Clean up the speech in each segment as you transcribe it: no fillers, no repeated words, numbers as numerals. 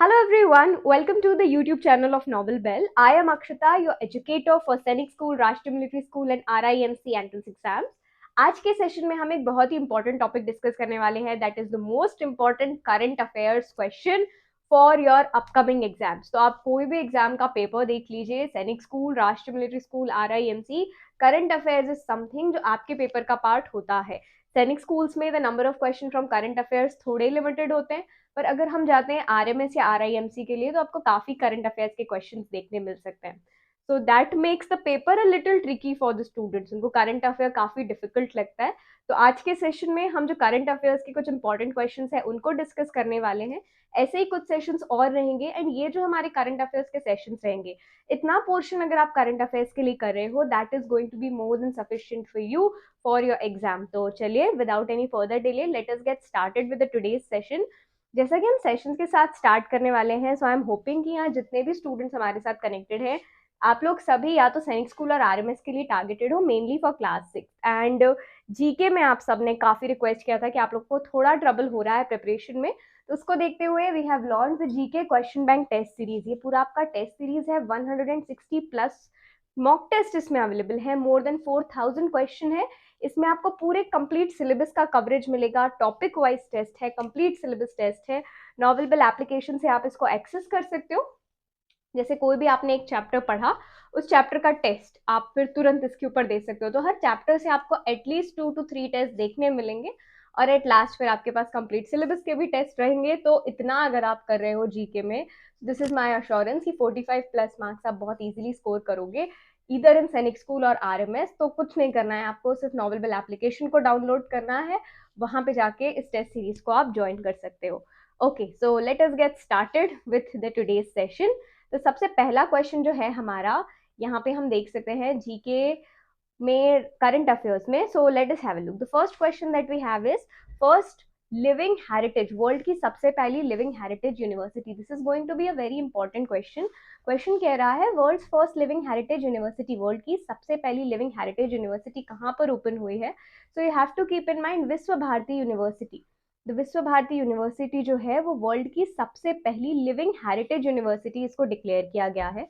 Hello everyone, welcome to the YouTube channel of Novel Bell. I am Akshita, your educator for Sainik School, Rashtriya Military School and RIMC entrance exams. आज के session में हम एक बहुत ही important topic discuss करने वाले हैं, that is the most important current affairs question for your upcoming exams. तो आप कोई भी एग्जाम का पेपर देख लीजिए, सैनिक स्कूल, राष्ट्रीय military school, RIMC, current affairs is something जो आपके पेपर का पार्ट होता है। सैनिक स्कूल्स में the number of question from current affairs थोड़े लिमिटेड होते हैं, पर अगर हम जाते हैं RMS या RIMC के लिए तो आपको काफी करंट अफेयर्स के क्वेश्चंस देखने मिल सकते हैं। सो that makes the paper a little tricky for the students, उनको करंट अफेयर काफी डिफिकल्ट लगता है। तो आज के सेशन में हम जो करंट अफेयर्स के कुछ इंपॉर्टेंट क्वेश्चंस हैं उनको डिस्कस करने वाले हैं। ऐसे ही कुछ सेशंस और रहेंगे एंड ये जो हमारे करंट अफेयर्स के सेशंस रहेंगे, इतना पोर्शन अगर आप करंट अफेयर्स के लिए कर रहे हो, that is going to be more than sufficient for you for your exam. तो चलिए, without any further delay, let us get started with the today's session. जैसा कि हम सेशन के साथ स्टार्ट करने वाले हैं, सो आई एम होपिंग कि यहाँ जितने भी स्टूडेंट्स हमारे साथ कनेक्टेड हैं, आप लोग सभी या तो सैनिक स्कूल और RMS के लिए टारगेटेड हो, mainly for class 6। And GK में आप सबने काफी रिक्वेस्ट किया था कि आप लोग को थोड़ा ट्रबल हो रहा है प्रिपरेशन में, तो उसको देखते हुए we have launch the GK question bank test series. ये पूरा आपका टेस्ट सीरीज है, 160 प्लस मॉक टेस्ट इसमें अवेलेबल है, मोर देन 4000 क्वेश्चन है। इसमें आपको पूरे कंप्लीट सिलेबस का कवरेज मिलेगा, टॉपिक वाइज टेस्ट है, कंप्लीट सिलेबस टेस्ट है। नॉवेल बेल एप्लीकेशन से आप इसको एक्सेस कर सकते हो। जैसे कोई भी आपने एक चैप्टर पढ़ा, उस चैप्टर का टेस्ट आप फिर तुरंत इसके ऊपर दे सकते हो। तो हर चैप्टर से आपको एटलीस्ट 2 to 3 टेस्ट देखने मिलेंगे और एट लास्ट फिर आपके पास कंप्लीट सिलेबस के भी टेस्ट रहेंगे। तो इतना अगर आप कर रहे हो जीके में, दिस इज माय अश्योरेंस कि 45 प्लस मार्क्स आप बहुत इजीली स्कोर करोगे, इधर इन सैनिक स्कूल और RMS। तो कुछ नहीं करना है आपको, सिर्फ नॉवेल बेल एप्लीकेशन को डाउनलोड करना है, वहां पे जाके इस टेस्ट सीरीज को आप ज्वाइन कर सकते हो। Okay, so let us get started with the today's session. तो सबसे पहला क्वेश्चन जो है हमारा, यहाँ पे हम देख सकते हैं जीके में करंट अफेयर्स में। So let us have a look. The first question that we have is first living heritage, world की सबसे पहली living heritage university. This is going to be a very important question. Question कह रहा है world's first living heritage university, world की सबसे पहली living heritage university कहाँ पर ओपन हुई है। So you have to keep in mind Vishwa Bharati university. The विश्व भारती यूनिवर्सिटी जो है वो वर्ल्ड की सबसे पहली लिविंग हेरिटेज यूनिवर्सिटी, इसको डिक्लेयर किया गया है।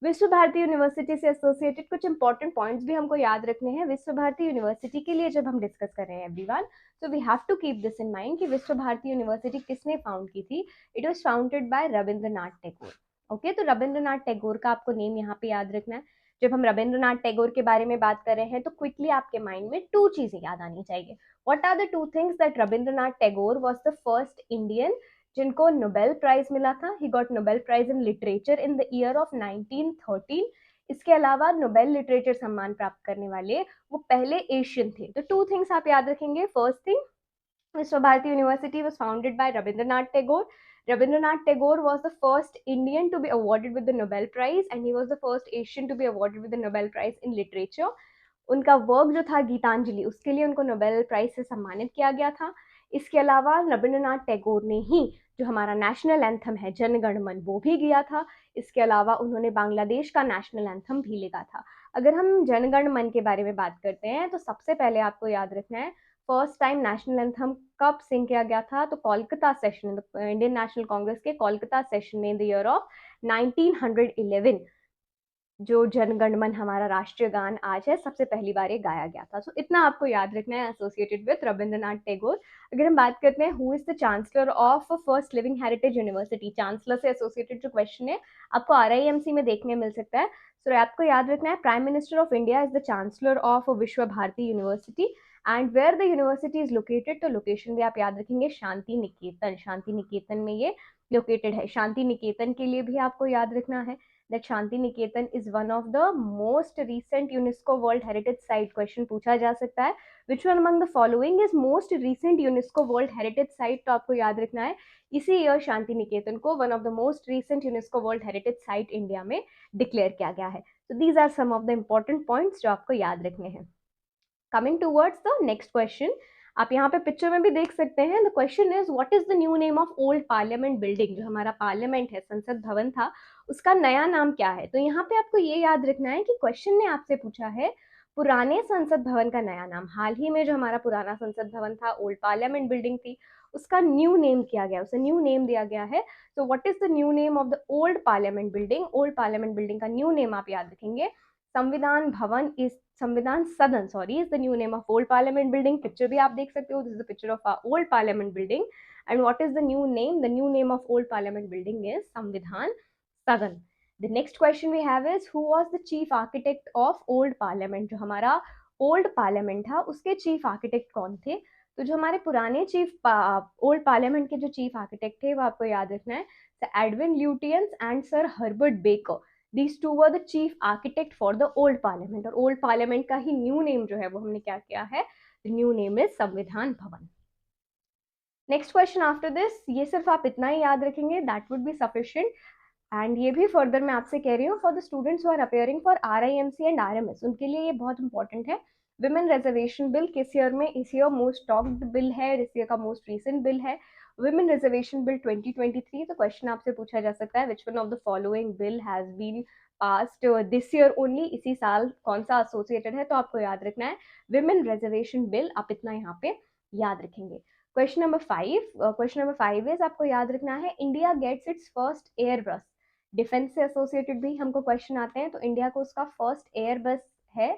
विश्व भारती यूनिवर्सिटी से एसोसिएटेड कुछ इंपॉर्टेंट पॉइंट्स भी हमको याद रखने हैं विश्व भारती यूनिवर्सिटी के लिए जब हम डिस्कस कर रहे हैं everyone. So we have to keep this in mind कि विश्व भारती यूनिवर्सिटी किसने फाउंड की थी। It was founded by Rabindranath Tagore. Okay, तो रविंद्रनाथ टैगोर का आपको नेम यहाँ पे याद रखना है। जब हम रविंद्रनाथ टैगोर के बारे में बात कर रहे हैं तो क्विकली आपके माइंड में 2 चीजें याद आनी चाहिए। What are the 2 things that Rabindranath Tagore was the first Indian जिनको नोबेल प्राइज मिला था। He got Nobel prize in literature in the year of 1913। इसके अलावा नोबेल लिटरेचर सम्मान प्राप्त करने वाले वो पहले एशियन थे। तो 2 थिंग्स आप याद रखेंगे। First thing, Vishwa Bharati university was founded by Rabindranath Tagore. Rabindranath Tagore was the first Indian to be awarded with the Nobel Prize and he was the first Asian to be awarded with the Nobel Prize in literature. उनका work जो था गीतांजलि, उसके लिए उनको Nobel prize से सम्मानित किया गया था। इसके अलावा रविंद्रनाथ टैगोर ने ही जो हमारा नेशनल एंथम है जन गण मन, वो भी किया था। इसके अलावा उन्होंने बांग्लादेश का नेशनल एंथम भी लिखा था। अगर हम जन गण मन के बारे में बात करते हैं तो सबसे पहले आपको याद रखना है फर्स्ट टाइम नेशनल एंथम कब सिंग किया गया था। तो Kolkata session, Indian national Congress के कोलकाता सेशन में इन द ईयर ऑफ 1911 जो जनगण मन हमारा राष्ट्रीय गान आज है, सबसे पहली बार ये गाया गया था। सो इतना आपको याद रखना है एसोसिएटेड विद रविंद्रनाथ टैगोर। अगर हम बात करते हैं who is the chancellor of first living heritage university, chancellor से एसोसिएटेड जो क्वेश्चन है आपको RIMC में देखने मिल सकता है। सो आपको याद रखना है prime minister of India is the chancellor of Vishwa Bharati university and where the university is located. तो लोकेशन भी आप याद रखेंगे शांति निकेतन, शांति निकेतन में ये लोकेटेड है। शांति निकेतन के लिए भी आपको याद रखना है that Shanti Niketan is one of the most recent UNESCO World Heritage Site। Question पूछा जा सकता है which one among the following is most recent UNESCO World Heritage Site। तो आपको याद रखना है इसी ईयर शांति निकेतन को one of the most recent UNESCO World Heritage Site India में डिक्लेयर किया गया है। तो these are some of the important points जो आपको याद रखने हैं। Coming towards the next question, आप यहाँ पे पिक्चर में भी देख सकते हैं। The question is what is the new name of old parliament building. जो हमारा पार्लियामेंट है, संसद भवन था, उसका नया नाम क्या है। तो यहाँ पे आपको ये याद रखना है कि क्वेश्चन ने आपसे पूछा है पुराने संसद भवन का नया नाम। हाल ही में जो हमारा पुराना संसद भवन था, ओल्ड पार्लियामेंट बिल्डिंग थी, उसका न्यू नेम किया गया, उसे न्यू नेम दिया गया है। तो what is the new name of the old parliament building? Old parliament building का न्यू नेम आप याद रखेंगे, संविधान भवन इज, संविधान सदन sorry is the new name of old parliament building. Picture भी आप देख सकते हो, this is the picture of old parliament building. And what is the new name? The new name of old parliament building is संविधान सदन। The next question we have is who was the chief architect of old parliament? जो हमारा old parliament था उसके chief architect कौन थे? तो जो हमारे पुराने ओल्ड पार्लियामेंट के जो चीफ आर्किटेक्ट थे वो आपको याद रखना है, sir Edwin Lutyens and sir Herbert baker. These two were the chief architect for the old parliament. और ओल्ड पार्लियामेंट का ही न्यू नेम जो है वो हमने क्या किया है, द न्यू नेम इज संविधान भवन। नेक्स्ट क्वेश्चन आफ्टर दिस, ये सिर्फ आप इतना ही याद रखेंगे, that would be sufficient. And ये भी फर्दर मैं आपसे कह रही हूँ for the students who are appearing for RIMC and RMS, उनके लिए ये बहुत इंपॉर्टेंट है। विमेन रिजर्वेशन बिल किस ईयर में? इस ईयर मोस्ट टॉक्ड बिल है, इस ईयर का मोस्ट रीसेंट बिल है विमेन रिजर्वेशन बिल 2023। तो क्वेश्चन आपसे पूछा जा सकता है, which one of the following bill has been passed this year only? इसी साल कौन सा एसोसिएटेड है? तो आपको याद रखना है विमेन रिजर्वेशन बिल, आप इतना यहाँ पे याद रखेंगे। क्वेश्चन नंबर 5 इज, आपको याद रखना है India gets its first Airbus. Defence से एसोसिएटेड भी हमको क्वेश्चन आते हैं, तो इंडिया को उसका फर्स्ट एयरबस है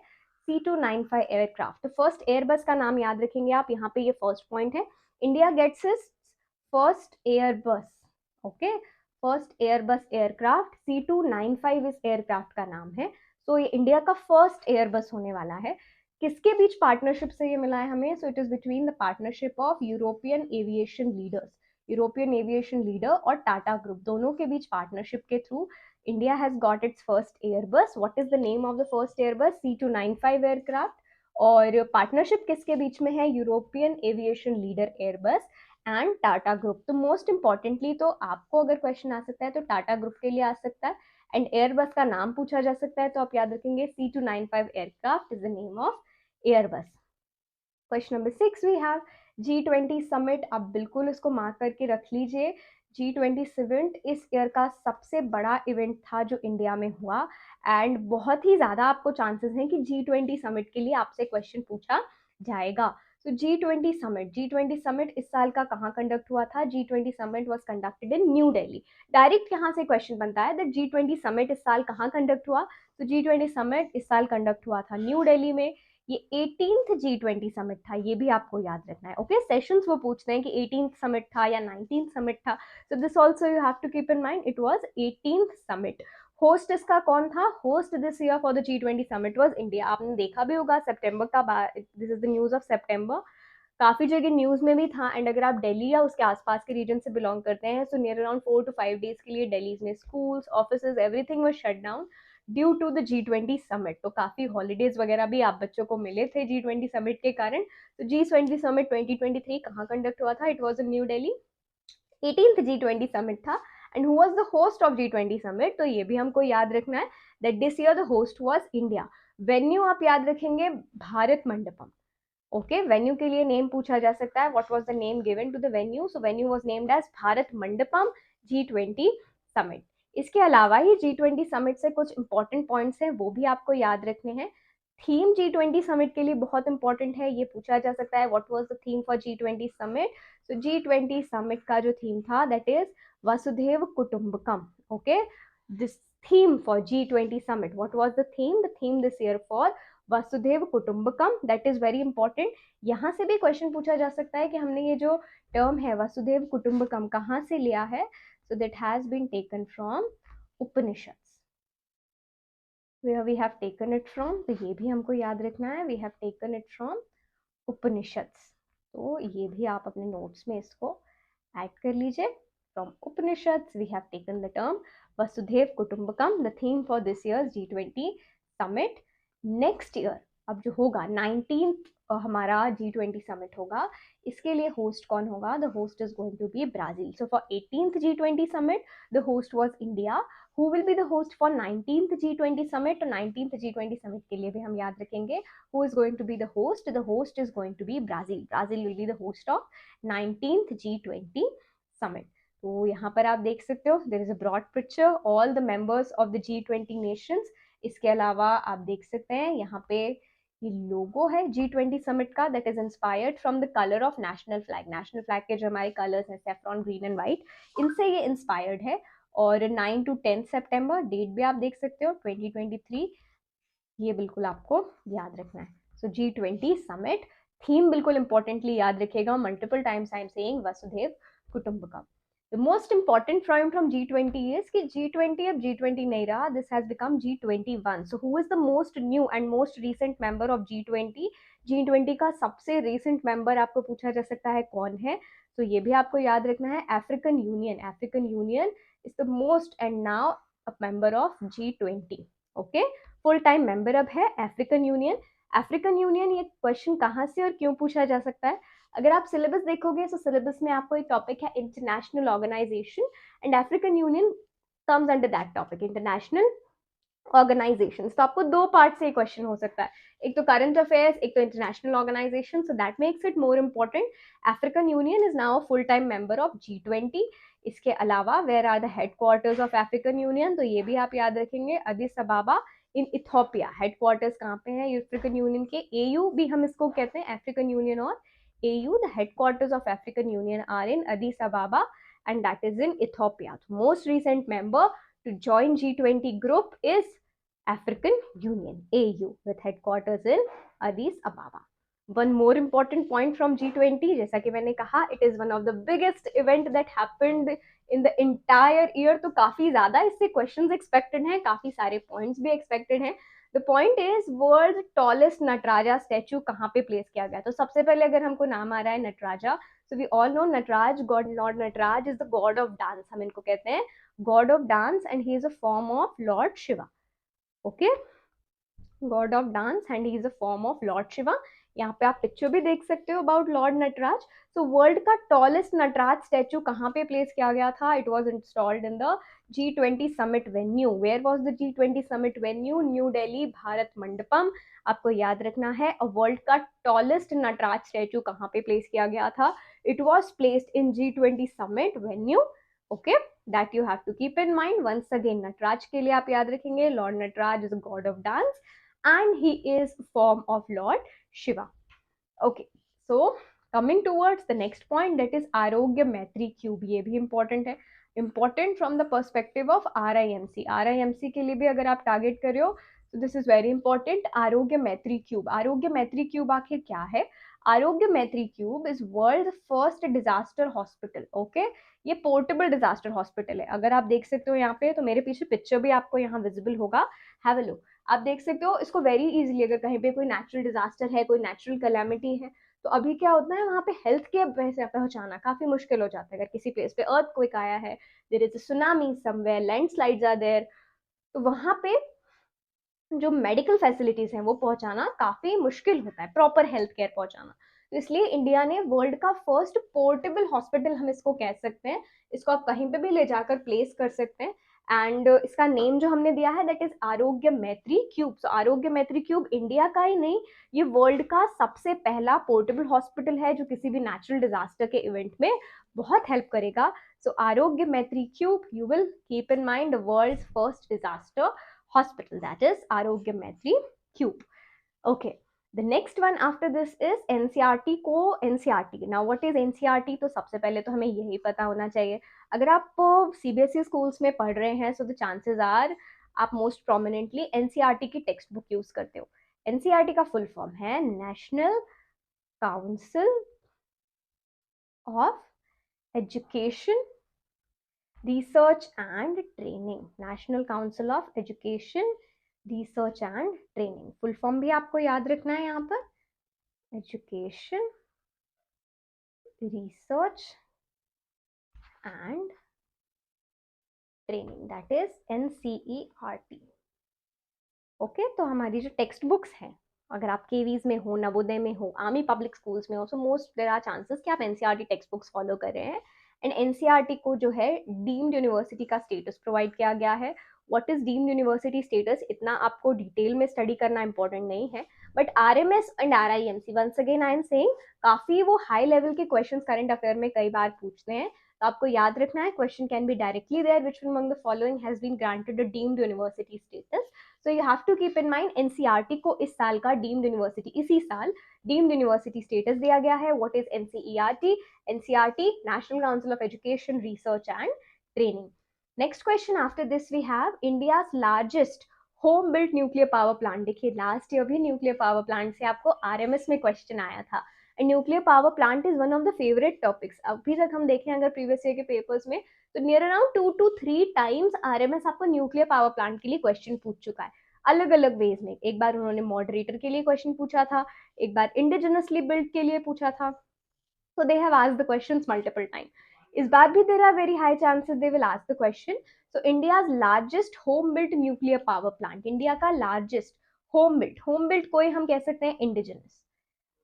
C295 एयरक्राफ्ट। तो फर्स्ट एयरबस का नाम याद रखेंगे आप, यहाँ पे ये फर्स्ट पॉइंट है, India gets its first Airbus. Okay, first Airbus aircraft C295 इस एयरक्राफ्ट का नाम है। तो ये इंडिया का फर्स्ट एयरबस होने वाला है। किसके बीच पार्टनरशिप से ये मिला है हमें? So it is between the partnership of European aviation leaders, European aviation leader और टाटा ग्रुप, दोनों के बीच पार्टनरशिप के through India has got its first Airbus. What is the name of the first Airbus? C295 aircraft. और partnership किसके बीच में है? European aviation leader Airbus and Tata group. तो most importantly तो आपको अगर क्वेश्चन आ सकता है तो टाटा ग्रुप के लिए आ सकता है, एंड एयरबस का नाम पूछा जा सकता है, तो आप याद रखेंगे C295 aircraft is the name of Airbus. Question number 6 we have G20 summit. आप बिल्कुल इसको मार्क करके रख लीजिए, G20 समिट इस ईयर का सबसे बड़ा इवेंट था जो इंडिया में हुआ, एंड बहुत ही ज़्यादा आपको चांसेस हैं कि G20 समिट के लिए आपसे क्वेश्चन पूछा जाएगा। तो G20 समिट इस साल का कहाँ कंडक्ट हुआ था? G20 summit was conducted in new Delhi. Direct यहाँ से क्वेश्चन बनता है दैट G20 समिट इस साल कहाँ कंडक्ट हुआ? तो G20 समिट इस साल कंडक्ट हुआ था न्यू दिल्ली में। ये 18th G20 समिट था, ये भी आपको याद रखना है। ओके, सेशंस वो पूछते हैं कि 18th समिट था या 19th समिट था, so this also you have to keep in mind, it was 18th summit. Host इसका कौन था? Host this year for the G20 summit was India. आपने देखा भी होगा सितंबर का, this is the news of सितंबर, काफी जगह न्यूज में भी था। एंड अगर आप दिल्ली या उसके आसपास के रीजन से बिलोंग करते हैं, so near around 4 to 5 days के लिए दिल्ली में schools, offices, everything was shut down due to the G20 summit. तो काफी हॉलीडेज वगैरह भी आप बच्चों को मिले थे G20 समिट के कारण। तो G20 समिट 2023 कहाँ कंडक्ट हुआ था? It was in new Delhi, 18th G20 summit था। And who was the host of G20 summit? तो ये भी हमको याद रखना है that this year the host was India. Venue आप याद रखेंगे, भारत मंडपम। ओके, वेन्यू के लिए नेम पूछा जा सकता है, what was the name given to the venue? So venue was named as Bharat Mandapam G20 summit. इसके अलावा ही G20 समिट से कुछ इंपॉर्टेंट पॉइंट्स हैं, वो भी आपको याद रखने हैं। थीम G20 समिट के लिए बहुत इंपॉर्टेंट है, ये पूछा जा सकता है, what was the theme for G20 summit? So G20 summit का जो थीम था दैट इज वसुधैव कुटुंबकम। Okay, this theme for G20 summit, what was the theme? The theme this year for वसुधैव कुटुंबकम, दैट इज वेरी इंपॉर्टेंट। यहाँ से भी क्वेश्चन पूछा जा सकता है कि हमने ये जो टर्म है वसुधैव कुटुंबकम कहाँ से लिया है? So that has been taken from Upanishads. Where we have taken it from? तो ये भी हमको याद रखना है, we have taken it from Upanishads. तो ये भी आप अपने नोट्स में इसको ऐड कर लीजिए। From Upanishads we have taken the term Vasudhaiv Kutumbakam, the theme for this year's G20 summit. Next year अब जो होगा 19th हमारा G20 समिट होगा, इसके लिए होस्ट कौन होगा? The host is going to be Brazil. So for 18th G20 summit the host was India. Who will be the host for 19th G20 summit? तो 19th G20 समिट के लिए भी हम याद रखेंगे who is going to be the host? The host is going to be Brazil. Brazil will be the host of 19th G20 summit. तो यहाँ पर आप देख सकते हो there is a broad picture, all the members of the G20 nations. इसके अलावा आप देख सकते हैं यहाँ पे ये लोगो है G20 समिट का, that is inspired from the colour of national flag. National flag के जो हमारे कलर्स हैं, सेफ्रॉन, ग्रीन एंड व्हाइट, इनसे ये इंस्पायर्ड है। और 9 to 10 सितंबर, डेट भी आप देख सकते हो 2023, ये बिल्कुल आपको याद रखना है। सो G20 समिट, थीम बिल्कुल इंपॉर्टेंटली याद रखिएगा, multiple times I am saying वसुधैव कुटुंबकम। The most important point from G20 is कि G20 अब G20 नहीं रहा, this has become G21. So who is the most new and most recent member of G20? G20 का सबसे recent member आपको पूछा जा सकता है कौन है, तो ये भी आपको याद रखना है, African union. African union is the most and now a member of G20. Okay, full time member अब है अफ्रीकन यूनियन। अफ्रीकन यूनियन, ये क्वेश्चन कहाँ से और क्यों पूछा जा सकता है, अगर आप सिलेबस देखोगे तो सिलेबस में आपको एक टॉपिक है international organisation, and African Union comes under that topic, international organisation. तो आपको दो पार्ट से क्वेश्चन हो सकता है, एक तो करंट अफेयर्स, एक तो international organisation, so that makes it more important. African Union is now full time member of G20। इसके अलावा where are the headquarters of African Union, तो ये भी आप याद रखेंगे, Addis Ababa in Ethiopia. Headquarters कहाँ पे है अफ्रीकन यूनियन के, AU भी हम इसको कहते हैं, अफ्रीकन यूनियन और AU, the headquarters of African Union are in Addis Ababa and that is in Ethiopia. So most recent member to join G20 group is African Union, AU, with headquarters in Addis Ababa. One more important point from G20, जैसा कि मैंने कहा, it is one of the biggest event that happened in the entire year, तो काफी ज्यादा इससे questions expected हैं, काफी सारे points भी expected हैं। The point is world tallest Nataraja statue कहाँ पे प्लेस किया गया, तो सबसे पहले अगर हमको नाम आ रहा है Nataraja, so we all know Nataraj, God Lord Nataraj is the god of dance, हम इनको कहते हैं god of dance, and he is a form of Lord Shiva. Okay, god of dance and he is a form of lord Shiva. यहाँ पे आप picture भी देख सकते हो about lord Nataraj. So world का टॉलेस्ट नटराज स्टैचू कहाँ पे प्लेस किया गया था, it was installed in the G20 summit venue. Where was the G20 summit venue, new Delhi Bharat Mandapam. आपको याद रखना है, वर्ल्ड का टॉलेस्ट नटराज स्टैचू कहाँ पे प्लेस किया गया था, it was placed in G20 summit venue. Okay, that you have to keep in mind. Once again, Nataraj के लिए आप याद रखेंगे, lord Nataraj is god of dance and he is form of Lord Shiva. Okay, so coming towards the next point, that is Arogya Maitri Cube. ये भी important है, important from the perspective of RIMC. RIMC के लिए भी अगर आप target कर रहे हो, so this is very important. आरोग्य मैत्री क्यूब, आरोग्य मैत्री क्यूब आखिर क्या है? आरोग्य Maitri cube is world first disaster hospital. Okay, ये पोर्टेबल डिजास्टर हॉस्पिटल है। अगर आप देख सकते हो यहाँ पे, तो मेरे पीछे पिक्चर भी आपको यहाँ विजिबल होगा, हैव अ लुक। आप देख सकते हो इसको वेरी इजीली, अगर कहीं पे कोई नेचुरल डिजास्टर है, कोई नेचुरल कैलामिटी है, तो अभी क्या होता है वहाँ पे हेल्थ केयर पहुंचाना काफी मुश्किल हो जाता है। अगर किसी प्लेस पे अर्थक्वेक आया है, there is a tsunami somewhere, landslides are there, तो वहाँ पे जो मेडिकल फैसिलिटीज हैं वो पहुंचाना काफी मुश्किल होता है, प्रॉपर हेल्थ केयर पहुंचाना। तो इसलिए इंडिया ने वर्ल्ड का फर्स्ट पोर्टेबल हॉस्पिटल, हम इसको कह सकते हैं, इसको आप कहीं पे भी ले जाकर प्लेस कर सकते हैं, एंड इसका नेम जो हमने दिया है दैट इज आरोग्य मैत्री क्यूब। सो आरोग्य मैत्री क्यूब इंडिया का ही नहीं, ये वर्ल्ड का सबसे पहला पोर्टेबल हॉस्पिटल है जो किसी भी नेचुरल डिजास्टर के इवेंट में बहुत हेल्प करेगा। So Arogya Maitri cube, you will keep in mind the world's first disaster hospital, that is Arogya Maitri Cube. Okay, the next one after this is NCERT को NCERT। Now what is NCERT? तो सबसे पहले तो हमें यही पता होना चाहिए, अगर आप CBSE स्कूल्स में पढ़ रहे हैं, so the chances are आप मोस्ट प्रोमिनेंटली NCERT की टेक्स्ट बुक यूज करते हो। NCERT का फुल फॉर्म है national council of education research and training, national council of education research and training. Full form भी आपको याद रखना है यहाँ पर, education research and training, that is NCERT। Okay, तो हमारी जो टेक्स्ट बुक्स हैं, अगर आप केवीज में हो, नवोदय में हो, आर्मी पब्लिक स्कूल्स में हो, so most there are chances कि आप NCERT टेक्स्ट बुक्स फॉलो कर रहे हैं। एंड NCERT को जो है डीम्ड यूनिवर्सिटी का स्टेटस प्रोवाइड किया गया है। What is deemed university status, इतना आपको डिटेल में स्टडी करना इंपॉर्टेंट नहीं है, but RMS and RIMC, once again I am saying, काफी वो हाई लेवल के क्वेश्चंस करंट अफेयर में कई बार पूछते हैं। तो आपको याद रखना है question can be directly there which one among the following has been granted a deemed university status. So you have to keep in mind NCERT को इस साल का डीम्ड यूनिवर्सिटी, इसी साल डीम्ड यूनिवर्सिटी स्टेटस दिया गया है। What is NCERT? NCERT national council of education research and training. Next question after this we have India's largest home built nuclear power plant. देखिए लास्ट ईयर भी nuclear power plant से आपको RMS में question आया था। Nuclear power plant is one of the favourite topics. अभी तक हम देखें अगर प्रीवियस ईयर के पेपर्स में, तो near around 2 to 3 times RMS आपको न्यूक्लियर पावर प्लांट के लिए क्वेश्चन पूछ चुका है, अलग अलग वेज में। एक बार उन्होंने मॉडरेटर के लिए क्वेश्चन पूछा था, एक बार इंडिजिनसली बिल्ड के लिए पूछा था। So they have asked the questions multiple times. इस बार भी there are very high chances they will ask the question. So India's largest home built nuclear power plant, India का largest home built कोई हम कह सकते हैं indigenous,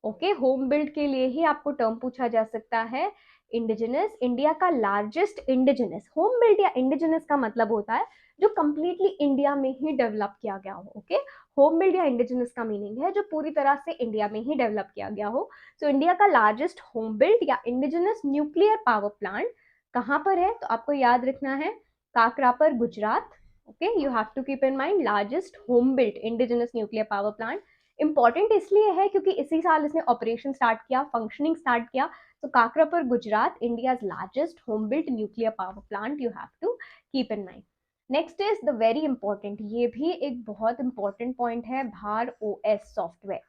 ओके होम बिल्ड के लिए ही आपको टर्म पूछा जा सकता है इंडिजिनस। इंडिया का लार्जेस्ट इंडिजिनस होम बिल्ड या इंडिजिनस का मतलब होता है जो कंप्लीटली इंडिया में ही डेवलप किया गया हो। ओके होम बिल्ड या इंडिजिनस का मीनिंग है जो पूरी तरह से इंडिया में ही डेवलप किया गया हो। सो इंडिया का लार्जेस्ट होम बिल्ड या इंडिजिनस न्यूक्लियर पावर प्लांट कहाँ पर है? तो आपको याद रखना है Kakrapar, Gujarat. Okay you have to keep in mind largest home build indigenous nuclear power plant. Important इसलिए है क्योंकि इसी साल इसने ऑपरेशन स्टार्ट किया, फंक्शनिंग स्टार्ट किया। तो Kakrapar, Gujarat, India's largest home built nuclear power plant, you have to keep in mind. Next is the very important, ये भी एक बहुत इंपॉर्टेंट पॉइंट है, भार ओएस सॉफ्टवेयर।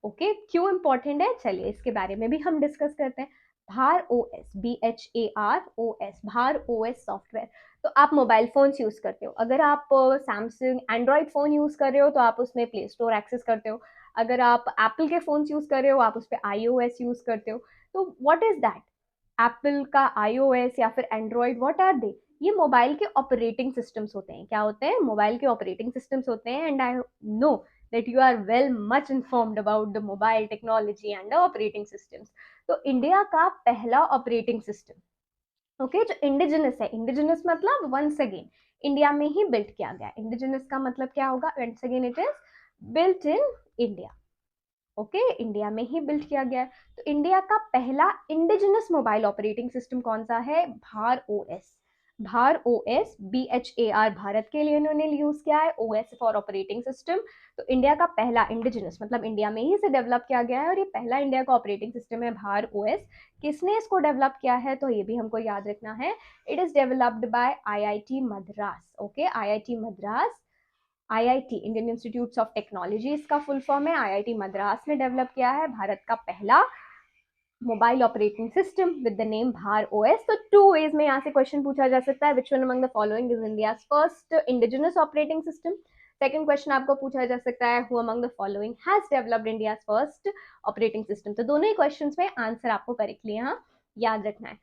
ओके क्यों इंपॉर्टेंट है, चलिए इसके बारे में भी हम डिस्कस करते हैं। भार ओएस, BHAROS, भार ओएस सॉफ्टवेयर। तो आप मोबाइल फोन्स यूज करते हो, अगर आप सैमसंग एंड्रॉइड फोन यूज कर रहे हो तो आप उसमें प्ले स्टोर एक्सेस करते हो। अगर आप एप्पल के फोन्स यूज कर रहे हो आप उस पर iOS यूज करते हो। तो व्हाट इज दैट? एप्पल का iOS या फिर एंड्रॉइड, व्हाट आर दे? ये मोबाइल के ऑपरेटिंग सिस्टम्स होते हैं। क्या होते हैं? मोबाइल के ऑपरेटिंग सिस्टम्स होते हैं। And I know that you are well much informed about the mobile technology and the operating systems. तो इंडिया का पहला ऑपरेटिंग सिस्टम ओके जो इंडिजिनस है, इंडिजिनस मतलब वंस अगेन इंडिया में ही बिल्ट किया गया। इंडिजिनस का मतलब क्या होगा? Once again it is built in India. Okay India में ही बिल्ट किया गया है। तो इंडिया का पहला इंडिजिनस मोबाइल ऑपरेटिंग सिस्टम कौन सा है? भार ओएस। भार ओएस, BHAR भारत के लिए इन्होंने यूज किया है, OS फॉर ऑपरेटिंग सिस्टम। तो इंडिया का पहला इंडिजिनस मतलब इंडिया में ही से डेवलप किया गया है और ये पहला इंडिया का ऑपरेटिंग सिस्टम है भार ओएस। किसने इसको डेवलप किया है? तो ये भी हमको याद रखना है, it is developed by IIT Madras. Okay IIT Madras, IIT Indian institute of technology इसका फुल फॉर्म है। IIT मद्रास ने डेवलप किया है भारत का पहला mobile operating system with the name भार ओएस। तो 2 ways में यहाँ से क्वेश्चन पूछा जा सकता है, which one among the following is India's first indigenous operating system. Second question आपको पूछा जा सकता है, who among the following has developed India's first operating system. तो दोनों ही क्वेश्चंस में आंसर आपको करेक्टली यहाँ याद रखना है।